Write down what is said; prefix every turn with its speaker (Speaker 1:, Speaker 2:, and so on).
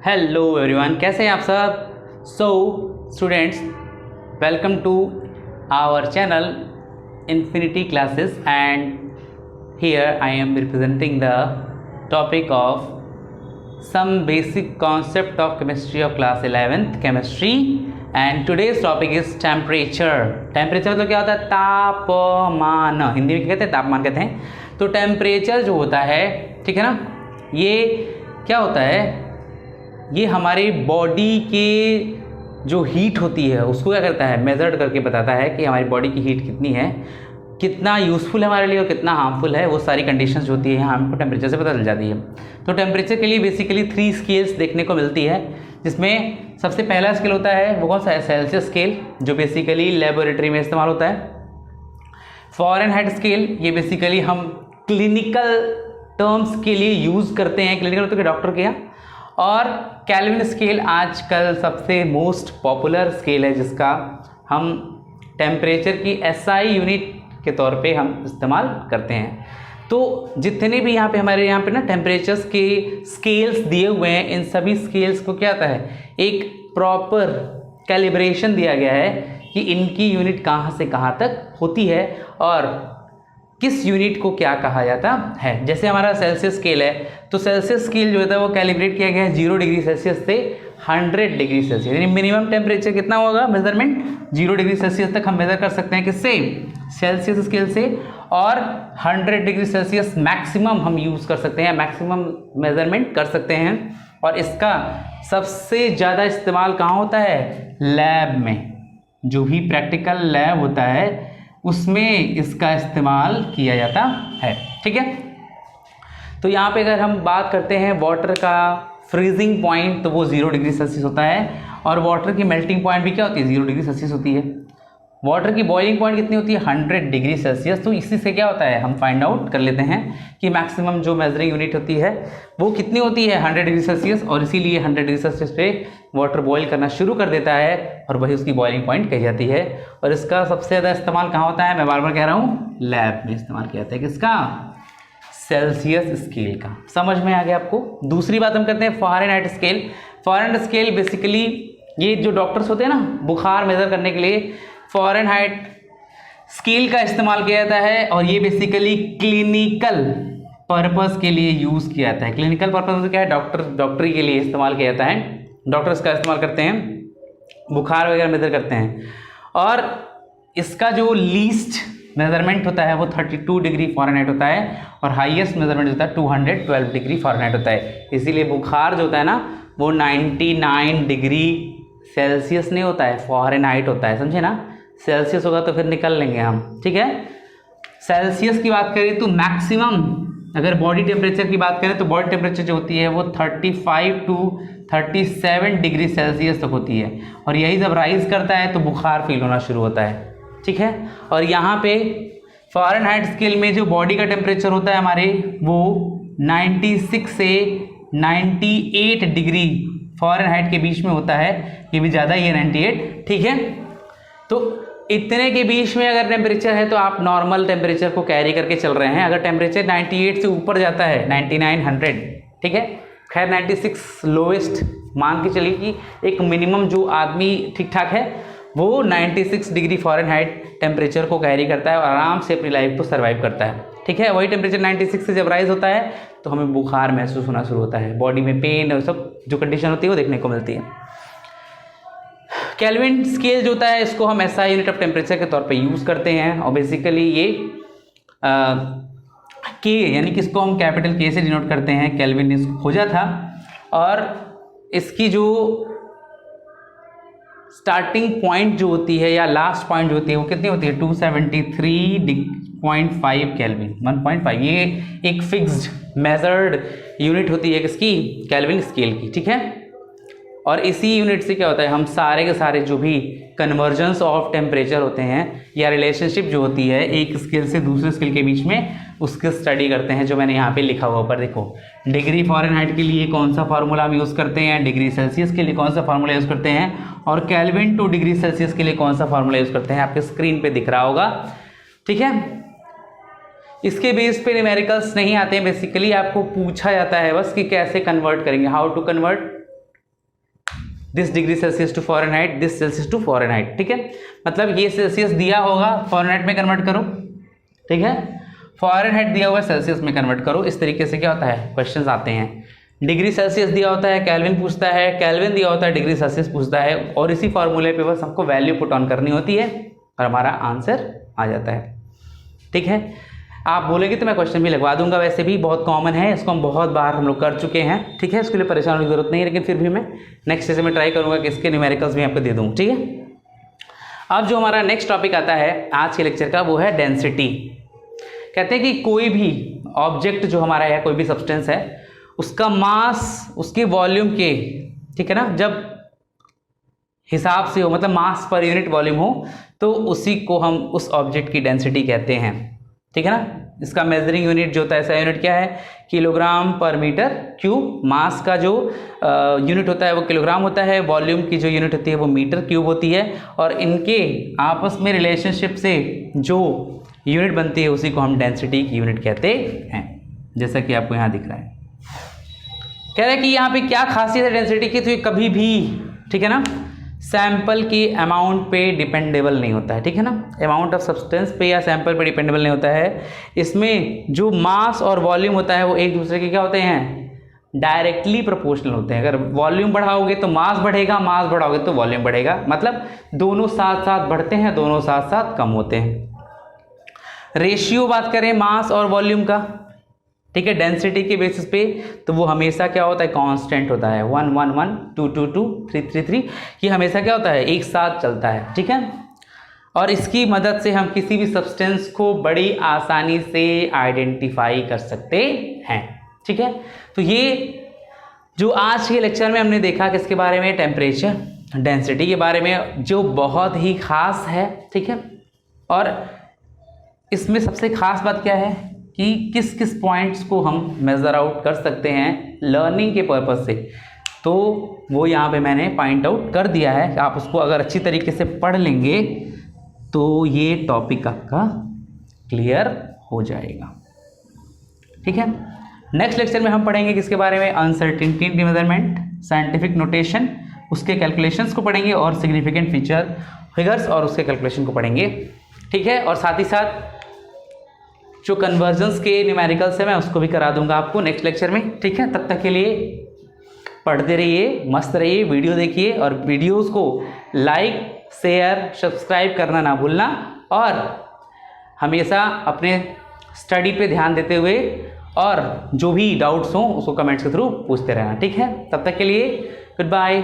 Speaker 1: Hello everyone, कैसे हैं आप सब। Students, welcome to our channel infinity classes and here I am representing the topic of some basic concept of chemistry of class 11th chemistry and today's topic is temperature। Temperature मतलब क्या होता है? तापमान। हिंदी में क्या कहते हैं? तापमान कहते हैं। तो टेम्परेचर जो होता है, ठीक है ना, ये क्या होता है? ये हमारी बॉडी के जो हीट होती है उसको क्या करता है? मेजर्ड करके बताता है कि हमारी बॉडी की हीट कितनी है, कितना यूज़फुल है हमारे लिए और कितना हार्मफुल है। वो सारी कंडीशंस जो होती है हमको टेम्परेचर से पता चल जाती है। तो टेम्परेचर के लिए बेसिकली 3 स्केल्स देखने को मिलती है, जिसमें सबसे पहला स्केल होता है वो कौन सा है? सेल्सियस स्केल, जो बेसिकली लेबोरेटरी में इस्तेमाल होता है। फ़ारेनहाइट स्केल, ये बेसिकली हम क्लिनिकल टर्म्स के लिए यूज़ करते हैं, क्लिनिकल मतलब डॉक्टर के यहाँ। और केल्विन स्केल आजकल सबसे मोस्ट पॉपुलर स्केल है, जिसका हम टेम्परेचर की एसआई यूनिट के तौर पे हम इस्तेमाल करते हैं। तो जितने भी यहाँ पे ना टेम्परेचर्स के स्केल्स दिए हुए हैं, इन सभी स्केल्स को क्या आता है? एक प्रॉपर कैलिब्रेशन दिया गया है कि इनकी यूनिट कहाँ से कहाँ तक होती है और किस यूनिट को क्या कहा जाता है। जैसे हमारा सेल्सियस स्केल है, तो सेल्सियस स्केल जो होता है वो कैलिब्रेट किया गया है 0 डिग्री सेल्सियस से 100 डिग्री सेल्सियस, यानी मिनिमम टेम्परेचर कितना होगा मेजरमेंट? 0 डिग्री सेल्सियस तक हम मेजर कर सकते हैं। किससे? सेल्सियस स्केल से। और 100 डिग्री सेल्सियस मैक्सिमम हम यूज़ कर सकते हैं, मैक्सिमम मेजरमेंट कर सकते हैं। और इसका सबसे ज़्यादा इस्तेमाल कहाँ होता है? लैब में। जो भी प्रैक्टिकल लैब होता है उसमें इसका इस्तेमाल किया जाता है, ठीक है। तो यहाँ पे अगर हम बात करते हैं वाटर का फ्रीजिंग पॉइंट, तो वो 0 डिग्री सेल्सियस होता है। और वाटर की मेल्टिंग पॉइंट भी क्या होती है? 0 डिग्री सेल्सियस होती है। वाटर की बॉइलिंग पॉइंट कितनी होती है? 100 डिग्री सेल्सियस। तो इसी से क्या होता है, हम फाइंड आउट कर लेते हैं कि मैक्सिमम जो मेजरिंग यूनिट होती है वो कितनी होती है? 100 डिग्री सेल्सियस। और इसीलिए 100 डिग्री सेल्सियस पे वाटर बॉईल करना शुरू कर देता है और वही उसकी बॉइलिंग पॉइंट कही जाती है। और इसका सबसे ज़्यादा इस्तेमाल कहाँ होता है? मैं बार बार कह रहा हूँ, लैब में इस्तेमाल किया जाता है। किसका? सेल्सियस स्केल का। समझ में आ गया आपको? दूसरी बात हम करते हैं Fahrenheit scale. Fahrenheit scale basically ये जो डॉक्टर्स होते हैं ना, बुखार मेज़र करने के लिए फ़ारेनहाइट स्केल का इस्तेमाल किया जाता है। और ये बेसिकली क्लिनिकल पर्पस के लिए यूज़ किया जाता है। क्लिनिकल पर्पस क्या है? डॉक्टरी के लिए इस्तेमाल किया जाता है। डॉक्टर्स का इस्तेमाल करते हैं, बुखार वगैरह मेज़र करते हैं। और इसका जो लीस्ट मेजरमेंट होता है वो 32 डिग्री फ़ारेनहाइट होता है और हाईएस्ट मेजरमेंट होता है 212 डिग्री फ़ारेनहाइट होता है। इसीलिए बुखार जो होता है ना वो 99 डिग्री सेल्सियस नहीं होता है, फ़ारेनहाइट होता है, समझे ना। सेल्सियस होगा तो फिर निकल लेंगे हम, ठीक है। सेल्सियस की बात करें तो मैक्सिमम, अगर बॉडी टेम्परेचर की बात करें तो बॉडी टेम्परेचर जो होती है वो 35 टू 37 डिग्री सेल्सियस तक होती है। और यही जब राइज करता है तो बुखार फील होना शुरू होता है, ठीक है। और यहाँ पे फ़ारेनहाइट स्केल में जो बॉडी का टेम्परेचर होता है हमारे, वो 96 से 98 डिग्री फ़ारेनहाइट के बीच में होता है। ये भी ज़्यादा ही है, 98, ठीक है। तो इतने के बीच में अगर टेम्परेचर है तो आप नॉर्मल टेम्परेचर को कैरी करके चल रहे हैं। अगर टेम्परेचर 98 से ऊपर जाता है, 99, 100, ठीक है, खैर 96 लोवेस्ट मान के चलिए कि एक मिनिमम जो आदमी ठीक ठाक है वो 96 डिग्री फ़ारेनहाइट टेम्परेचर को कैरी करता है और आराम से अपनी लाइफ को सर्वाइव करता है, ठीक है। वही टेम्परेचर 96 से जब राइज होता है तो हमें बुखार महसूस होना शुरू होता है, बॉडी में पेन और सब जो कंडीशन होती है वो देखने को मिलती है। केल्विन स्केल जो होता है इसको हम एसआई यूनिट ऑफ टेम्परेचर के तौर पे यूज़ करते हैं। और बेसिकली ये के, यानी कि इसको हम कैपिटल के से डिनोट करते हैं। केल्विन ने इसको खोजा था और इसकी जो स्टार्टिंग पॉइंट जो होती है या लास्ट पॉइंट जो होती है वो कितनी होती है? 273.5 केल्विन, 1.5। ये एक फिक्स्ड मेजर्ड यूनिट होती है किसकी? केल्विन स्केल की, ठीक है। और इसी यूनिट से क्या होता है, हम सारे के सारे जो भी कन्वर्जेंस ऑफ टेम्परेचर होते हैं या रिलेशनशिप जो होती है एक स्केल से दूसरे स्केल के बीच में, उसकी स्टडी करते हैं। जो मैंने यहाँ पे लिखा हुआ ऊपर देखो, डिग्री फ़ारेनहाइट के लिए कौन सा फार्मूला हम यूज़ करते हैं, डिग्री सेल्सियस के लिए कौन सा फार्मूला यूज़ करते हैं, और केल्विन टू डिग्री सेल्सियस के लिए कौन सा फार्मूला यूज़ करते हैं, आपके स्क्रीन पर दिख रहा होगा, ठीक है। इसके बेस पे न्यूमेरिकल्स नहीं आते हैं, बेसिकली आपको पूछा जाता है बस कि कैसे कन्वर्ट करेंगे, how to convert this degree Celsius to Fahrenheit, this Celsius to Fahrenheit, ठीक है। मतलब ये सेल्सियस दिया होगा, फ़ारेनहाइट में कन्वर्ट करो, ठीक है, फ़ारेनहाइट दिया हुआ सेल्सियस में कन्वर्ट करो। इस तरीके से क्या होता है, क्वेश्चंस आते हैं। डिग्री सेल्सियस दिया होता है, केल्विन पूछता है, केल्विन दिया होता है, डिग्री सेल्सियस पूछता है, और इसी फॉर्मूले पे बस हमको वैल्यू पुट ऑन करनी होती है और हमारा आंसर आ जाता है, ठीक है। आप बोलेंगे तो मैं क्वेश्चन भी लगवा दूंगा, वैसे भी बहुत कॉमन है, इसको हम बहुत बार हम लोग कर चुके हैं, ठीक है, इसके लिए परेशान होने की जरूरत नहीं है, लेकिन फिर भी मैं नेक्स्ट सेशन में ट्राई करूंगा कि इसके न्यूमेरिकल्स भी आपको दे दूँ, ठीक है। अब जो हमारा नेक्स्ट टॉपिक आता है आज के लेक्चर का, वो है डेंसिटी। कहते हैं कि कोई भी ऑब्जेक्ट जो हमारा है, कोई भी सब्सटेंस है, उसका मास उसके वॉल्यूम के, ठीक है ना, जब हिसाब से हो, मतलब मास पर यूनिट वॉल्यूम हो, तो उसी को हम उस ऑब्जेक्ट की डेंसिटी कहते हैं, ठीक है ना। इसका मेजरिंग यूनिट जो होता है, ऐसा यूनिट क्या है, किलोग्राम पर मीटर क्यूब। मास का जो यूनिट होता है वो किलोग्राम होता है, वॉल्यूम की जो यूनिट होती है वो मीटर क्यूब होती है, और इनके आपस में रिलेशनशिप से जो यूनिट बनती है उसी को हम डेंसिटी की यूनिट कहते हैं, जैसा कि आपको यहाँ दिख रहा है। कह रहे हैं कि यहाँ पे क्या खासियत है डेंसिटी की, तो ये कभी भी, ठीक है ना, सैंपल के अमाउंट पे डिपेंडेबल नहीं होता है, ठीक है ना, अमाउंट ऑफ सब्सटेंस पे या सैंपल पे डिपेंडेबल नहीं होता है। इसमें जो मास और वॉल्यूम होता है वो एक दूसरे के क्या होते हैं, डायरेक्टली प्रोपोर्शनल होते हैं। अगर वॉल्यूम बढ़ाओगे तो मास बढ़ेगा, मास बढ़ाओगे तो वॉल्यूम बढ़ेगा, मतलब दोनों साथ साथ बढ़ते हैं, दोनों साथ साथ कम होते हैं। रेशियो बात करें मास और वॉल्यूम का, ठीक है, डेंसिटी के बेसिस पे, तो वो हमेशा क्या होता है, कांस्टेंट होता है, 1 1 1 2 2 2 3 3 3, ये हमेशा क्या होता है, एक साथ चलता है, ठीक है। और इसकी मदद से हम किसी भी सब्सटेंस को बड़ी आसानी से आइडेंटिफाई कर सकते हैं, ठीक है। तो ये जो आज के लेक्चर में हमने देखा किसके बारे में, टेम्परेचर डेंसिटी के बारे में, जो बहुत ही खास है, ठीक है। और इसमें सबसे खास बात क्या है कि किस किस पॉइंट्स को हम मेज़र आउट कर सकते हैं लर्निंग के पर्पज़ से, तो वो यहाँ पे मैंने पॉइंट आउट कर दिया है। आप उसको अगर अच्छी तरीके से पढ़ लेंगे तो ये टॉपिक आपका क्लियर हो जाएगा, ठीक है। नेक्स्ट लेक्चर में हम पढ़ेंगे किसके बारे में, अनसर्टेनिटी मेजरमेंट, साइंटिफिक नोटेशन, उसके कैलकुलेशंस को पढ़ेंगे, और सिग्निफिकेंट फीचर फिगर्स और उसके कैलकुलेशन को पढ़ेंगे, ठीक है। और साथ ही साथ जो कन्वर्जन्स के न्यूमेरिकल्स है मैं उसको भी करा दूंगा आपको नेक्स्ट लेक्चर में, ठीक है। तब तक के लिए पढ़ते रहिए, मस्त रहिए, वीडियो देखिए, और वीडियोस को लाइक शेयर सब्सक्राइब करना ना भूलना, और हमेशा अपने स्टडी पे ध्यान देते हुए, और जो भी डाउट्स हों उसको कमेंट्स के थ्रू पूछते रहना, ठीक है। तब तक के लिए गुड बाय।